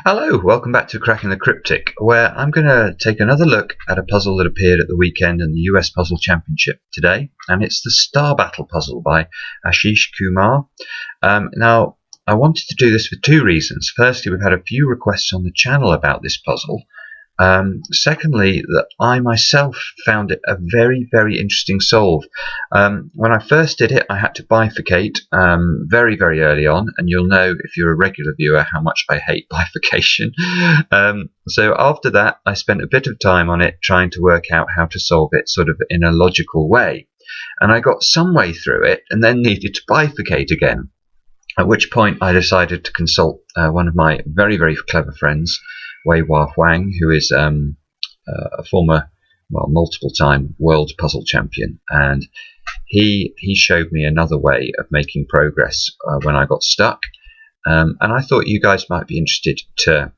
Hello, welcome back to Cracking the Cryptic, where I'm going to take another look at a puzzle that appeared at the weekend in the US Puzzle Championship today, and it's the Star Battle puzzle by Ashish Kumar. Now, I wanted to do this for two reasons. Firstly, we've had a few requests on the channel about this puzzle. Secondly, that I myself found it a very, very interesting solve. When I first did it, I had to bifurcate very, very early on, and you'll know if you're a regular viewer how much I hate bifurcation. So after that, I spent a bit of time on it trying to work out how to solve it sort of in a logical way. And I got some way through it and then needed to bifurcate again, at which point I decided to consult one of my very, very clever friends, Wei-hwa, who is a former, multiple-time world puzzle champion, and he showed me another way of making progress when I got stuck, and I thought you guys might be interested to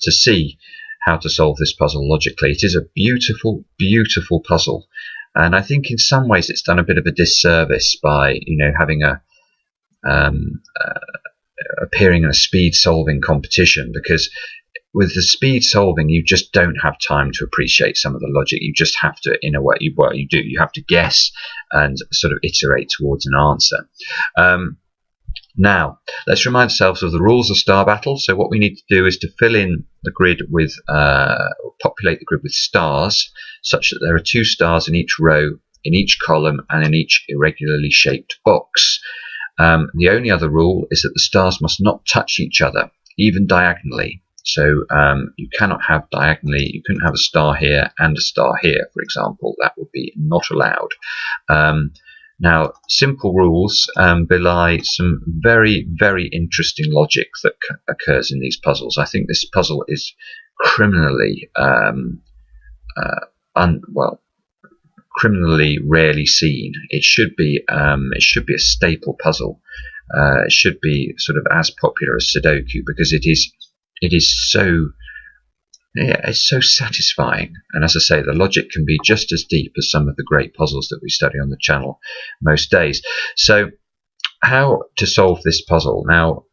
see how to solve this puzzle logically. It is a beautiful, beautiful puzzle, and I think in some ways it's done a bit of a disservice by having appearing in a speed solving competition, because with the speed solving you just don't have time to appreciate some of the logic. You just have to, in a way, you have to guess and sort of iterate towards an answer. Now let's remind ourselves of the rules of Star Battle. So what we need to do is to fill in the grid with populate the grid with stars, such that there are 2 stars in each row, in each column, and in each irregularly shaped box. The only other rule is that the stars must not touch each other, even diagonally. So you cannot have diagonally, you couldn't have a star here and a star here, for example. That would be not allowed. Now, simple rules belie some very, very interesting logic that occurs in these puzzles. I think this puzzle is criminally, criminally rarely seen. It should be a staple puzzle. It should be sort of as popular as Sudoku, because it is so, it's so satisfying. And as I say, the logic can be just as deep as some of the great puzzles that we study on the channel most days. So how to solve this puzzle? Now,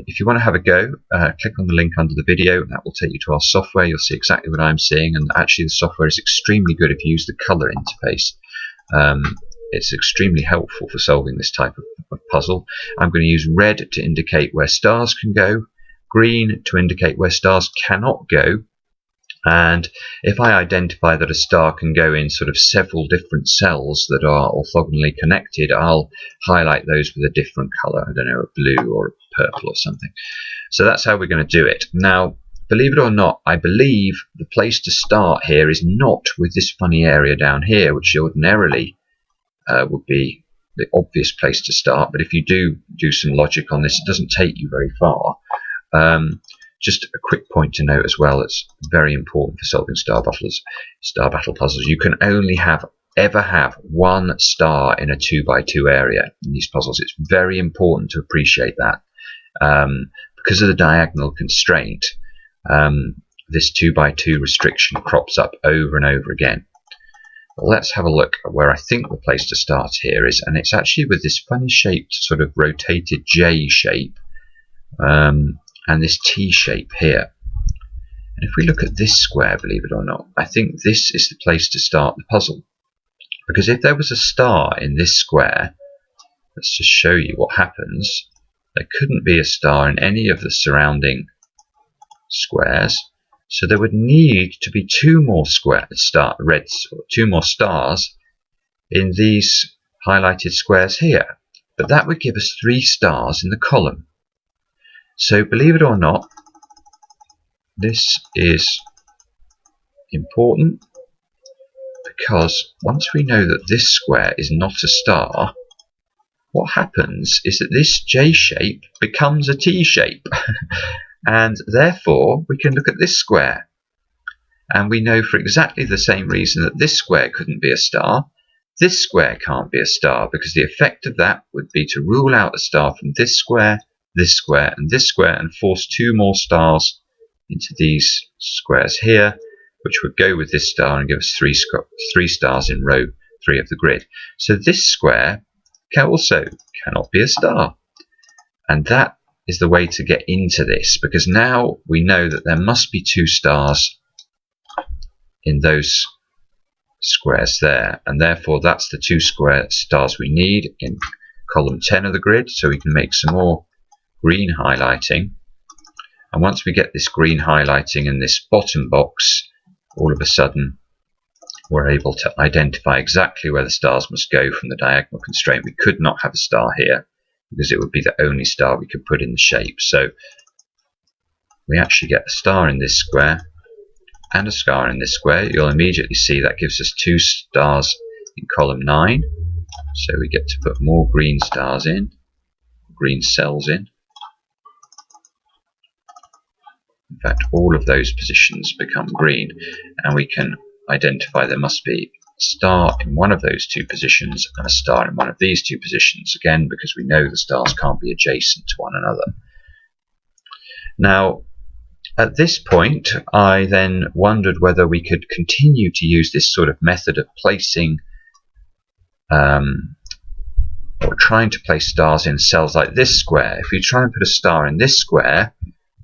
if you want to have a go, click on the link under the video. That will take you to our software. You'll see exactly what I'm seeing, and actually the software is extremely good if you use the color interface. It's extremely helpful for solving this type of puzzle. I'm going to use red to indicate where stars can go, green to indicate where stars cannot go, and if I identify that a star can go in sort of several different cells that are orthogonally connected, I'll highlight those with a different color, I don't know, a blue or a purple or something. So that's how we're going to do it. Now, believe it or not, I believe the place to start here is not with this funny area down here, which ordinarily would be the obvious place to start, but if you do some logic on this, it doesn't take you very far. Just a quick point to note as well, it's very important for solving Star Battle puzzles. You can only ever have 1 star in a 2x2 area in these puzzles. It's very important to appreciate that. Because of the diagonal constraint, this 2x2 restriction crops up over and over again. Well, let's have a look at where I think the place to start here is, and it's actually with this funny shaped sort of rotated J shape, and this T shape here. And if we look at this square, believe it or not, I think this is the place to start the puzzle. Because if there was a star in this square, let's just show you what happens. There couldn't be a star in any of the surrounding squares, so there would need to be 2 more two more stars in these highlighted squares here. But that would give us 3 stars in the column. So believe it or not, this is important, because once we know that this square is not a star, what happens is that this J shape becomes a T shape. And therefore we can look at this square, and we know for exactly the same reason that this square couldn't be a star, this square can't be a star, because the effect of that would be to rule out a star from this square, and this square, and force 2 more stars into these squares here, which would go with this star and give us 3 stars in row 3 of the grid. So this square also cannot be a star, and that is the way to get into this, because now we know that there must be 2 stars in those squares there, and therefore that's the 2 stars we need in column 10 of the grid. So we can make some more green highlighting, and once we get this green highlighting in this bottom box, all of a sudden we're able to identify exactly where the stars must go from the diagonal constraint. We could not have a star here because it would be the only star we could put in the shape. So we actually get a star in this square and a star in this square. You'll immediately see that gives us 2 stars in column 9. So we get to put more green stars in, green cells in. In fact, all of those positions become green, and we can identify there must be a star in one of those 2 positions and a star in one of these 2 positions, again because we know the stars can't be adjacent to one another. Now, at this point, I then wondered whether we could continue to use this sort of method of placing or trying to place stars in cells like this square. If we try and put a star in this square,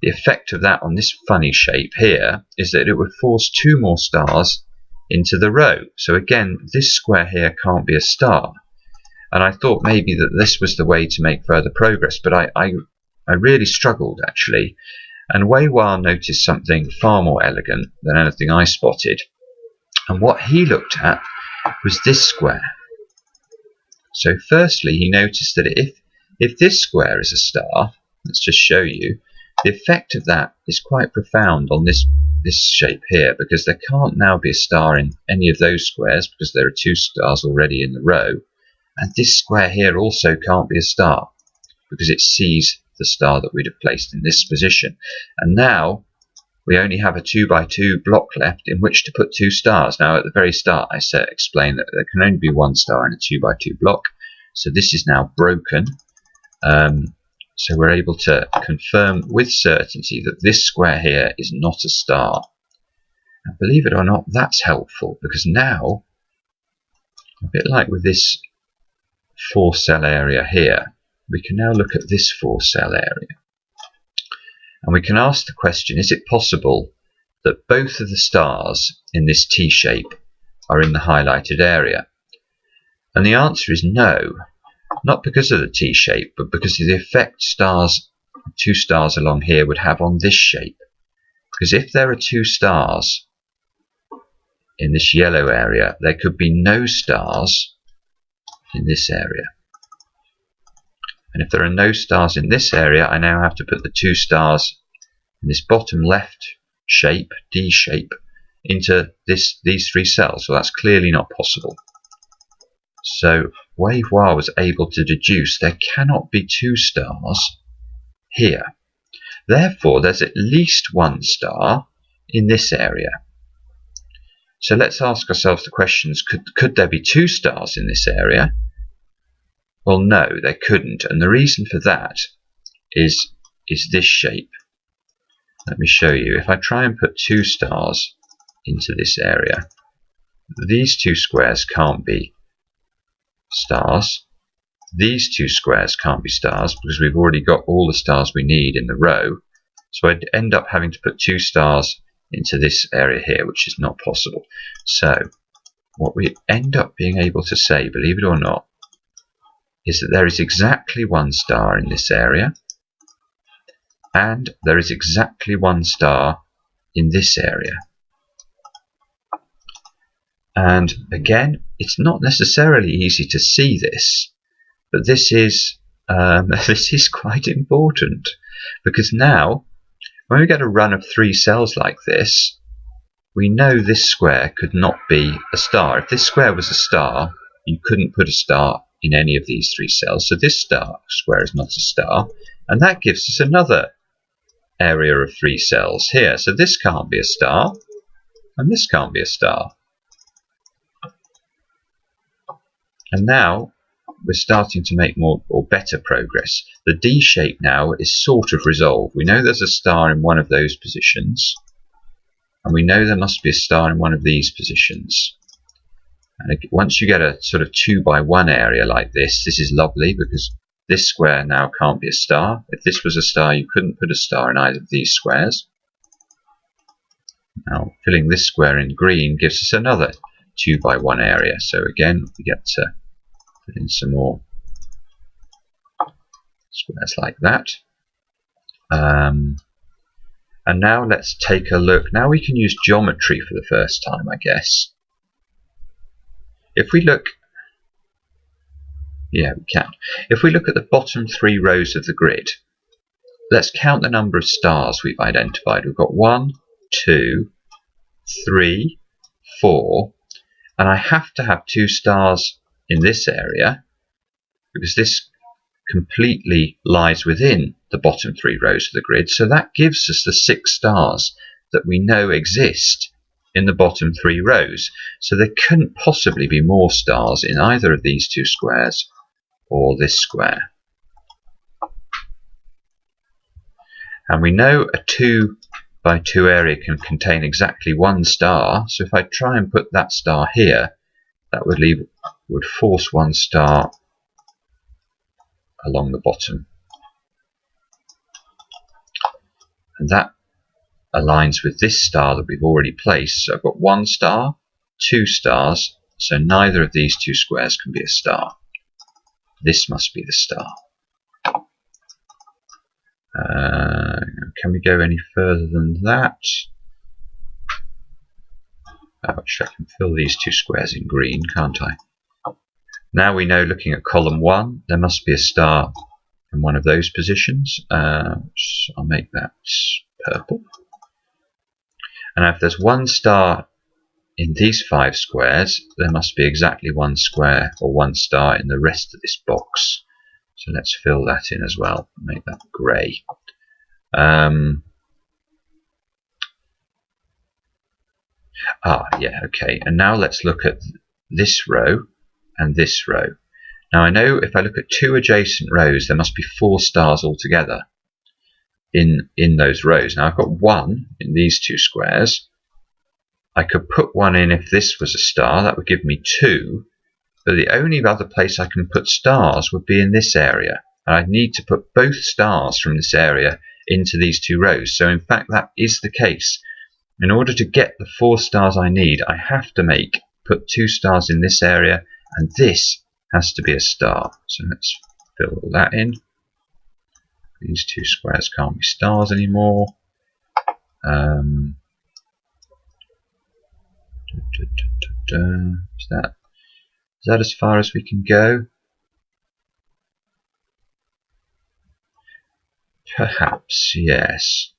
the effect of that on this funny shape here is that it would force 2 more stars into the row. So again, this square here can't be a star. And I thought maybe that this was the way to make further progress, but I really struggled actually. And Wei-hwa noticed something far more elegant than anything I spotted. And what he looked at was this square. So firstly, he noticed that if this square is a star, let's just show you, the effect of that is quite profound on this shape here, because there can't now be a star in any of those squares because there are 2 stars already in the row. And this square here also can't be a star because it sees the star that we'd have placed in this position. And now we only have a 2 by 2 block left in which to put 2 stars. Now at the very start I explained that there can only be 1 star in a 2 by 2 block, so this is now broken. So we're able to confirm with certainty that this square here is not a star. And believe it or not, that's helpful, because now, a bit like with this 4-cell area here, we can now look at this 4-cell area. And we can ask the question, is it possible that both of the stars in this T shape are in the highlighted area? And the answer is no. Not because of the T shape, but because of the effect 2 stars along here would have on this shape. Because if there are 2 stars in this yellow area, there could be no stars in this area. And if there are no stars in this area, I now have to put the 2 stars in this bottom left shape, D shape, into these 3 cells. So that's clearly not possible. So Wei-hwa was able to deduce there cannot be 2 stars here. Therefore, there's at least 1 star in this area. So let's ask ourselves the questions, could there be 2 stars in this area? Well, no, there couldn't. And the reason for that is this shape. Let me show you. If I try and put 2 stars into this area, these 2 squares can't be stars. These 2 squares can't be stars because we've already got all the stars we need in the row. So I'd end up having to put 2 stars into this area here, which is not possible. So what we end up being able to say, believe it or not, is that there is exactly 1 star in this area, and there is exactly 1 star in this area. And again, it's not necessarily easy to see this, but this is quite important, because now when we get a run of 3 cells like this, we know this square could not be a star. If this square was a star, you couldn't put a star in any of these 3 cells. So this square is not a star, and that gives us another area of 3 cells here. So this can't be a star, and this can't be a star. And now we're starting to make more or better progress. The D shape now is sort of resolved. We know there's a star in one of those positions, and we know there must be a star in one of these positions. And once you get a sort of 2 by 1 area like this, this is lovely because This square now can't be a star. If this was a star, you couldn't put a star in either of these squares. Now, filling this square in green gives us another 2 by 1 area. So again, we get to put in some more squares like that. And now let's take a look. Now we can use geometry for the first time, I guess. If we look, yeah, we can. If we look at the bottom 3 rows of the grid, let's count the number of stars we've identified. We've got 1, 2, 3, 4, and I have to have 2 stars in this area because this completely lies within the bottom 3 rows of the grid. So that gives us the 6 stars that we know exist in the bottom 3 rows. So there couldn't possibly be more stars in either of these 2 squares or this square. And we know a 2 by 2 area can contain exactly 1 star. So if I try and put that star here, that would force 1 star along the bottom. And that aligns with this star that we've already placed. So I've got 1 star, 2 stars, so neither of these 2 squares can be a star. This must be the star. Can we go any further than that? Actually, I can fill these 2 squares in green, can't I? Now we know, looking at column 1, there must be a star in one of those positions. I'll make that purple. And if there's 1 star in these 5 squares, there must be exactly 1 square or 1 star in the rest of this box. So let's fill that in as well. Make that grey. Yeah, okay. And now let's look at this row and this row. Now I know if I look at 2 adjacent rows, there must be 4 stars altogether in those rows. Now I've got 1 in these 2 squares. I could put 1 in if this was a star. That would give me 2. But the only other place I can put stars would be in this area. And I'd need to put both stars from this area into these 2 rows. So in fact that is the case. In order to get the 4 stars I need, I have to put 2 stars in this area, and this has to be a star. So let's fill all that in. These 2 squares can't be stars anymore. Is that as far as we can go? Perhaps, yes.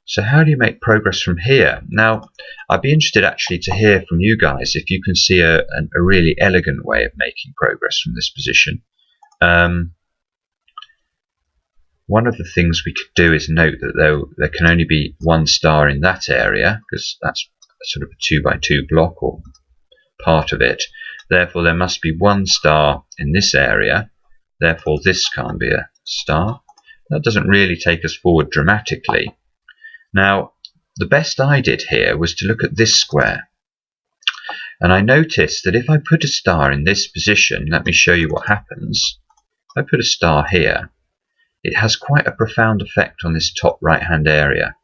So how do you make progress from here? Now, I'd be interested actually to hear from you guys if you can see a really elegant way of making progress from this position. One of the things we could do is note that there can only be 1 star in that area, because that's sort of a 2 by 2 block or part of it. Therefore, there must be 1 star in this area. Therefore, this can't be a star. That doesn't really take us forward dramatically. Now, the best I did here was to look at this square. And I noticed that if I put a star in this position, let me show you what happens. If I put a star here, it has quite a profound effect on this top right hand area,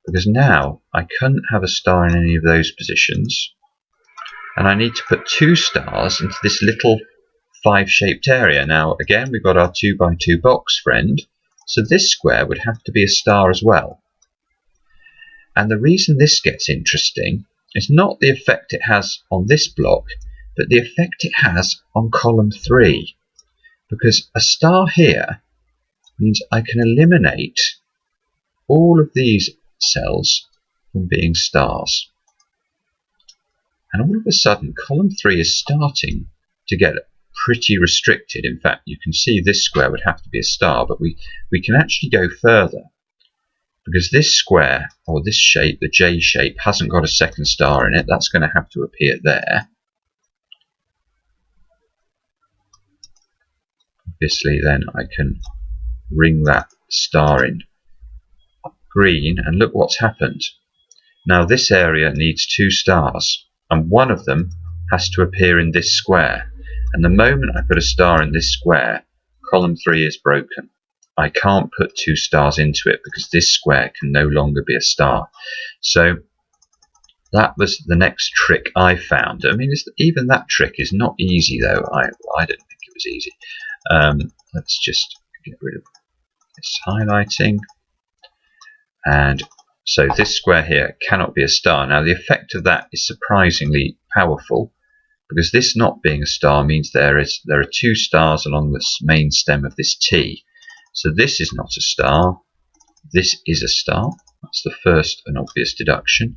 because now I couldn't have a star in any of those positions, and I need to put 2 stars into this little 5 shaped area. Now again, we've got our 2 by 2 box friend, so this square would have to be a star as well. And the reason this gets interesting is not the effect it has on this block, but the effect it has on column 3, because a star here means I can eliminate all of these cells from being stars. And all of a sudden, column 3 is starting to get pretty restricted. In fact, you can see this square would have to be a star, but we can actually go further, because this square, or this shape, the J shape, hasn't got a second star in it. That's going to have to appear there. Obviously, then I can ring that star in green, and look what's happened. Now this area needs 2 stars, and one of them has to appear in this square, And the moment I put a star in this square, column 3 is broken. I can't put 2 stars into it because this square can no longer be a star. So that was the next trick I found. I mean, even that trick is not easy, though. I don't think it was easy. Let's just get rid of this highlighting. And so this square here cannot be a star. Now, the effect of that is surprisingly powerful, because this not being a star means there are 2 stars along the main stem of this T. So this is not a star. This is a star. That's the first and obvious deduction.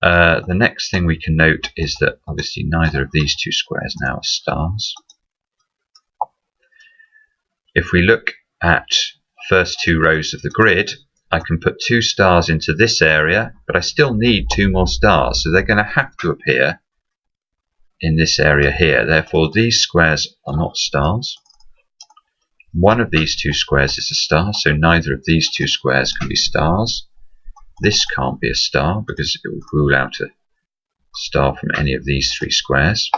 The next thing we can note is that obviously neither of these 2 squares now are stars. If we look at the first 2 rows of the grid, I can put 2 stars into this area, but I still need 2 more stars, so they're going to have to appear in this area here. Therefore, these squares are not stars. One of these 2 squares is a star, so neither of these 2 squares can be stars. This can't be a star because it would rule out a star from any of these 3 squares.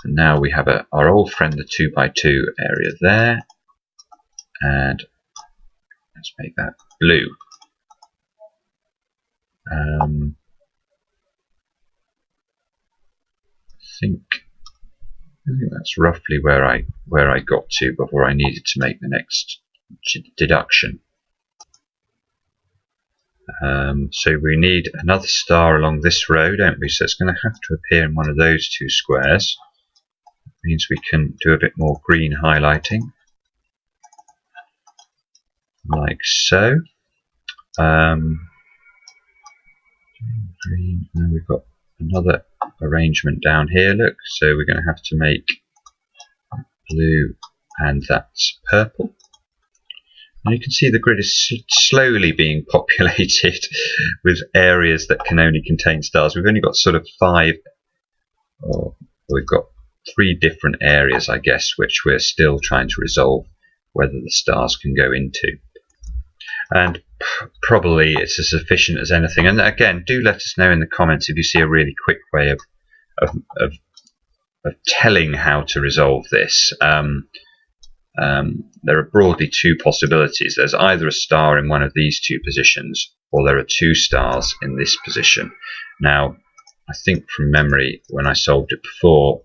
And now we have our old friend, the 2 by 2 area there, and let's make that blue. I think that's roughly where I got to before I needed to make the next deduction. So we need another star along this row, don't we? So it's going to have to appear in one of those 2 squares. That means we can do a bit more green highlighting, like so. Green, and we've got another arrangement down here, look. So we're going to have to make blue, and that's purple. And you can see the grid is slowly being populated with areas that can only contain stars. We've only got sort of 5, or we've got 3 different areas, I guess, which we're still trying to resolve whether the stars can go into. And probably it's as efficient as anything. And again, do let us know in the comments if you see a really quick way of telling how to resolve this. There are broadly 2 possibilities. There's either a star in one of these 2 positions, or there are 2 stars in this position. Now, I think from memory, when I solved it before,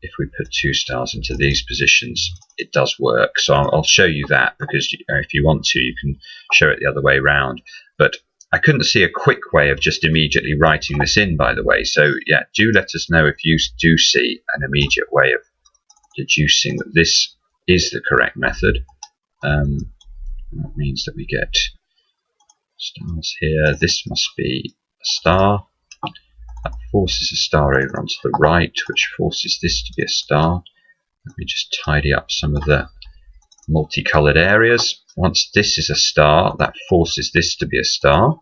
if we put 2 stars into these positions, it does work. So I'll show you that, because if you want to, you can show it the other way around. But I couldn't see a quick way of just immediately writing this in, by the way. So yeah, do let us know if you do see an immediate way of deducing that this is the correct method. That means that we get stars here. This must be a star. That forces a star over onto the right, which forces this to be a star. Let me just tidy up some of the multicolored areas. Once this is a star, that forces this to be a star.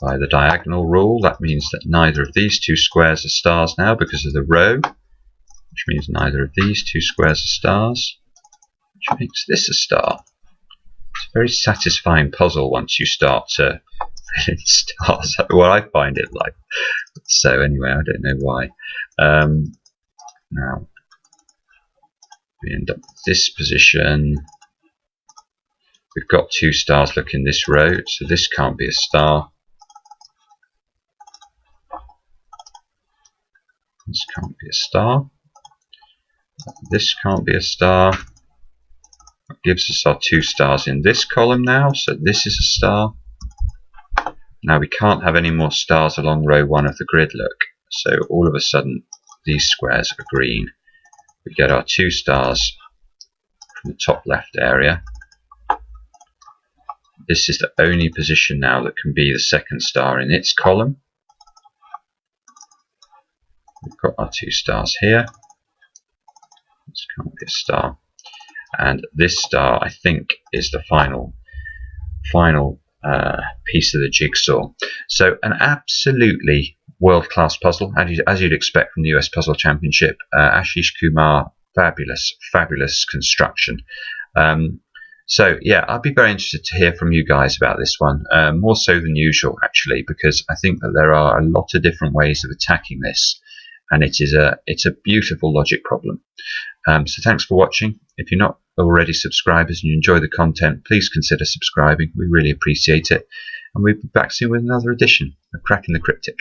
By the diagonal rule, that means that neither of these 2 squares are stars now because of the row, which means neither of these 2 squares are stars, which makes this a star. It's a very satisfying puzzle once you start to fill in stars. Well, I find it like. So anyway, I don't know why. Now we end up with this position. We've got 2 stars, look, in this row, so this can't be a star. This can't be a star. This can't be a star. That gives us our 2 stars in this column now, so this is a star. Now we can't have any more stars along row 1 of the grid, look. So all of a sudden these squares are green. We get our 2 stars from the top left area. This is the only position now that can be the second star in its column. We've got our 2 stars here. This can't be a star. And this star, I think, is the final piece of the jigsaw. So an absolutely world-class puzzle, as you'd expect from the US Puzzle Championship. Ashish Kumar, fabulous construction. So yeah, I'd be very interested to hear from you guys about this one, more so than usual actually, because I think that there are a lot of different ways of attacking this, and it's a beautiful logic problem. So thanks for watching. If you're not already subscribers and you enjoy the content, please consider subscribing. We really appreciate it, and we'll be back soon with another edition of Cracking the Cryptic.